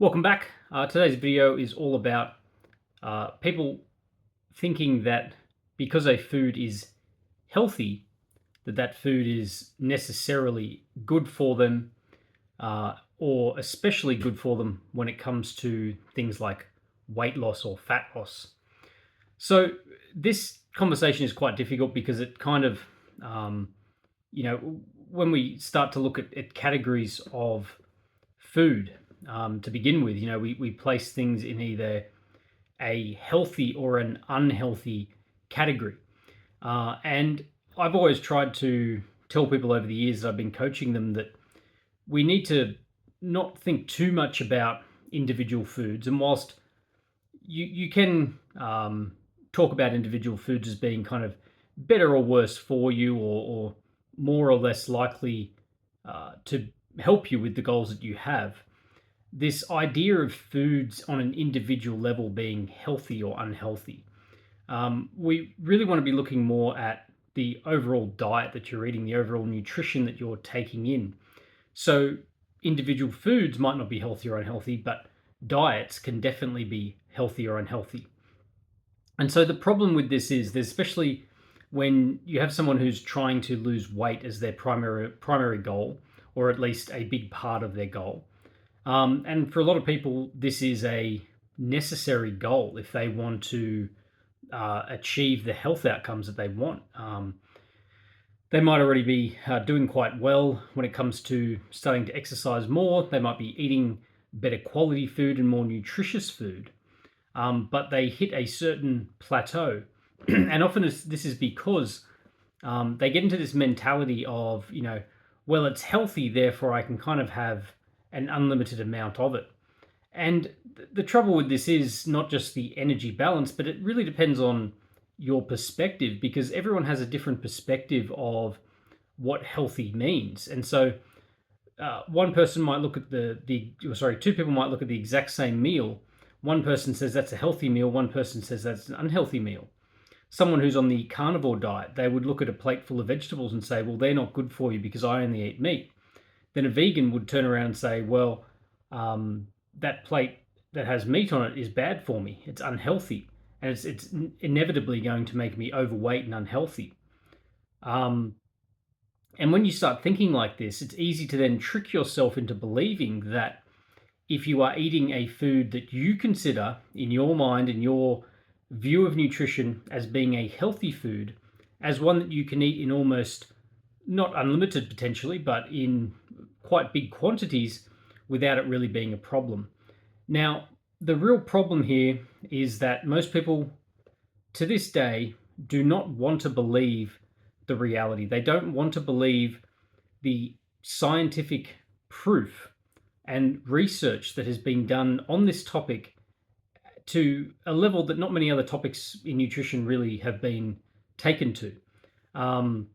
Welcome back. Today's video is all about people thinking that because a food is healthy, that food is necessarily good for them, or especially good for them when it comes to things like weight loss or fat loss. So this conversation is quite difficult because it kind of, um, when we start to look at categories of food to begin with, we place things in either a healthy or an unhealthy category. And I've always tried to tell people over the years that I've been coaching them that we need to not think too much about individual foods. And whilst you can talk about individual foods as being kind of better or worse for you, or more or less likely to help you with the goals that you have, this idea of foods on an individual level being healthy or unhealthy, we really want to be looking more at the overall diet that you're eating, the overall nutrition that you're taking in. So, individual foods might not be healthy or unhealthy, but diets can definitely be healthy or unhealthy. And so, the problem with this is, there's especially when you have someone who's trying to lose weight as their primary goal, or at least a big part of their goal. And for a lot of people, this is a necessary goal if they want to achieve the health outcomes that they want. They might already be doing quite well when it comes to starting to exercise more. They might be eating better quality food and more nutritious food, but they hit a certain plateau. And often this is because they get into this mentality of, well, it's healthy, therefore I can kind of have an unlimited amount of it. And the trouble with this is not just the energy balance, but it really depends on your perspective, because everyone has a different perspective of what healthy means. And so one person might look at two people might look at the exact same meal. One person says that's a healthy meal, one person says that's an unhealthy meal. Someone who's on the carnivore diet, they would look at a plate full of vegetables and say, well, they're not good for you because I only eat meat. Then a vegan would turn around and say, well, that plate that has meat on it is bad for me. It's unhealthy. And it's inevitably going to make me overweight and unhealthy. And when you start thinking like this, it's easy to then trick yourself into believing that if you are eating a food that you consider in your mind, in your view of nutrition, as being a healthy food, as one that you can eat in almost not unlimited potentially, but in quite big quantities without it really being a problem. Now, the real problem here is that most people to this day do not want to believe the reality. They don't want to believe the scientific proof and research that has been done on this topic to a level that not many other topics in nutrition really have been taken to. When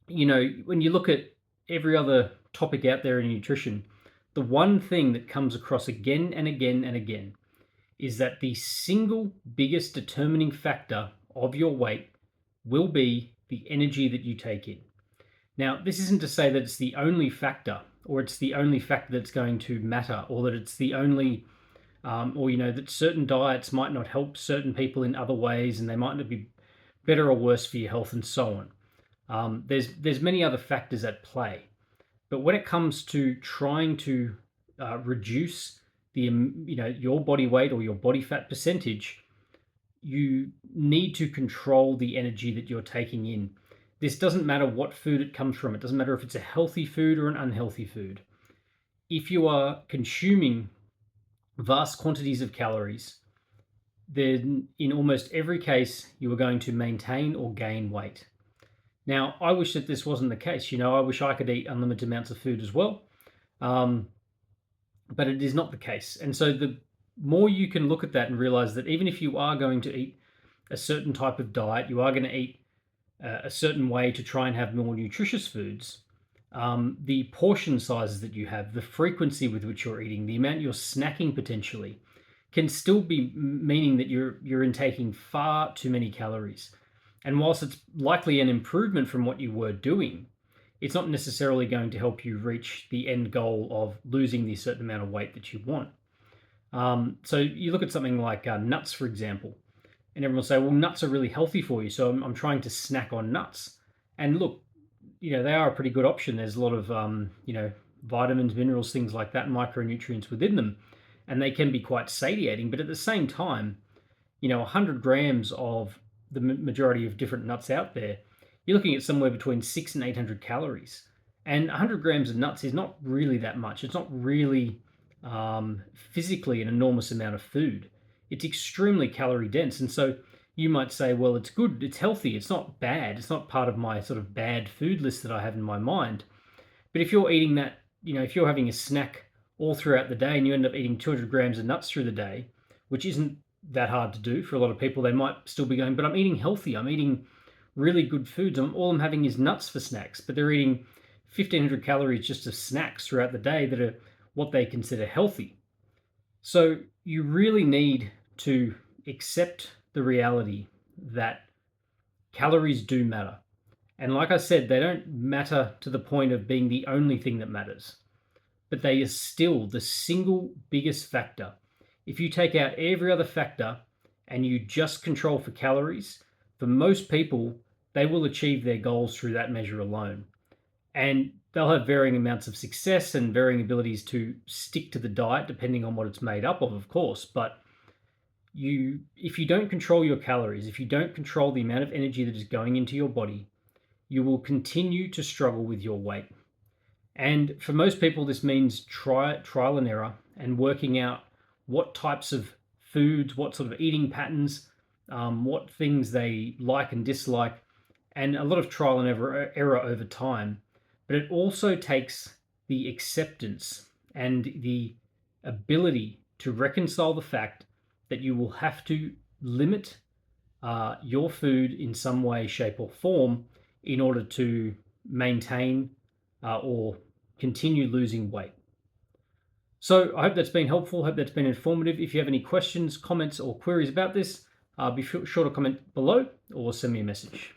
you look at every other topic out there in nutrition, the one thing that comes across again and again and again is that the single biggest determining factor of your weight will be the energy that you take in. Now, this isn't to say that it's the only factor, or it's the only factor that's going to matter, or that it's the only, that certain diets might not help certain people in other ways, and they might not be better or worse for your health, and so on. There's many other factors at play, but when it comes to trying to reduce your body weight or your body fat percentage, you need to control the energy that you're taking in. This doesn't matter what food it comes from. It doesn't matter if it's a healthy food or an unhealthy food. If you are consuming vast quantities of calories, then in almost every case, you are going to maintain or gain weight. Now, I wish that this wasn't the case. I wish I could eat unlimited amounts of food as well. But it is not the case. And so the more you can look at that and realize that even if you are going to eat a certain type of diet, you are going to eat a certain way to try and have more nutritious foods, the portion sizes that you have, the frequency with which you're eating, the amount you're snacking potentially, can still be meaning that you're intaking far too many calories. And whilst it's likely an improvement from what you were doing, it's not necessarily going to help you reach the end goal of losing the certain amount of weight that you want. So you look at something like nuts, for example, and everyone will say, well, nuts are really healthy for you. So I'm trying to snack on nuts. And look, they are a pretty good option. There's a lot of, vitamins, minerals, things like that, micronutrients within them. And they can be quite satiating. But at the same time, 100 grams of the majority of different nuts out there, you're looking at somewhere between 600 and 800 calories. And 100 grams of nuts is not really that much. It's not really physically an enormous amount of food. It's extremely calorie dense. And so you might say, well, it's good, it's healthy, it's not bad, it's not part of my sort of bad food list that I have in my mind. But if you're eating that, if you're having a snack all throughout the day and you end up eating 200 grams of nuts through the day, which isn't that hard to do for a lot of people, they might still be going, but I'm eating healthy, I'm eating really good foods. All I'm having is nuts for snacks, but they're eating 1,500 calories just of snacks throughout the day that are what they consider healthy. So you really need to accept the reality that calories do matter. And like I said, they don't matter to the point of being the only thing that matters, but they are still the single biggest factor. If you take out every other factor and you just control for calories, for most people, they will achieve their goals through that measure alone. And they'll have varying amounts of success and varying abilities to stick to the diet, depending on what it's made up of course. But if you don't control your calories, if you don't control the amount of energy that is going into your body, you will continue to struggle with your weight. And for most people, this means trial and error and working out what types of foods, what sort of eating patterns, what things they like and dislike, and a lot of trial and error over time. But it also takes the acceptance and the ability to reconcile the fact that you will have to limit your food in some way, shape, or form in order to maintain or continue losing weight. So I hope that's been helpful. I hope that's been informative. If you have any questions, comments, or queries about this, be sure to comment below or send me a message.